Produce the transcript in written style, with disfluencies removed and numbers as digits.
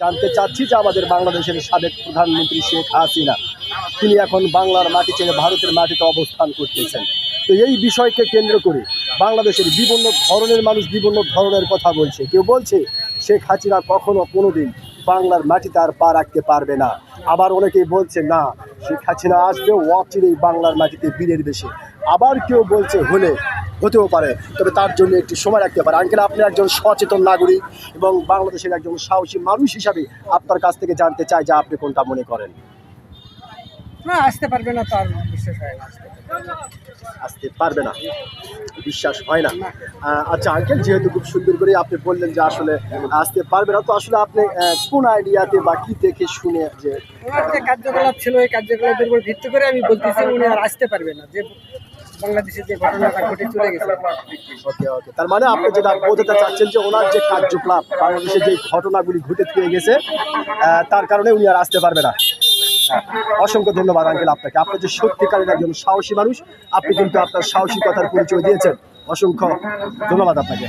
জানতে চাচ্ছি যে আমাদের বাংলাদেশের সাবেক প্রধানমন্ত্রী শেখ হাসিনা তিনি এখন বাংলার মাটি ছেড়ে ভারতের মাটিতে অবস্থান করতেছেন। তো এই বিষয়কে কেন্দ্র করে বাংলাদেশের বিভিন্ন ধরনের মানুষ বিভিন্ন ধরনের কথা বলছে। কেউ বলছে শেখ হাসিনা কখনো কোনোদিন বাংলার মাটিতে আর পা রাখতে পারবে না, আবার অনেকেই বলছে না শেখ হাসিনা আসবে অচিরেই বাংলার মাটিতে বীরের বেশে, আবার কেউ বলছে হতেও পারে, তবে তার জন্য একটি সময় রাখতে পারে। আঙ্কেল, আপনি একজন সচেতন নাগরিক এবং বাংলাদেশের একজন সাহসী মানুষ হিসাবে আপনার কাছ থেকে জানতে চাই যে আপনি কোনটা মনে করেন? না, আসতে পারবে না, তার বিশ্বাস হয় না, আসতে পারবে না, বিশ্বাস হয় না। আচ্ছা আঙ্কেল, যেহেতু খুব সুন্দর করে আপনি বললেন যে আসলে আসতে পারবে না, তো আসলে আপনি কোন আইডিয়াতে বা কি দেখে শুনে যে ওনার যে কার্যকলাপ ছিল এই কার্যকলাপের উপর ভিত্তি করে আমি বলতেছি উনি আর আসতে পারবে না, যে বাংলাদেশে যে ঘটনাটা ঘটে চলে গেছে। ওকে ওকে, তার মানে আপনি যেটা বোঝাতে চাচ্ছেন যে ওনার যে কার্যকলাপ বাংলাদেশে যে ঘটনাগুলি ঘটে ফিরে গেছে তার কারণে উনি আর আসতে পারবে না। অসংখ্য ধন্যবাদ আঙ্কেল আপনাকে, আপনি যে সত্যিকারের একজন সাহসী মানুষ, আপনি কিন্তু আপনার সাহসিকতার পরিচয় দিয়েছেন। অসংখ্য ধন্যবাদ আপনাকে।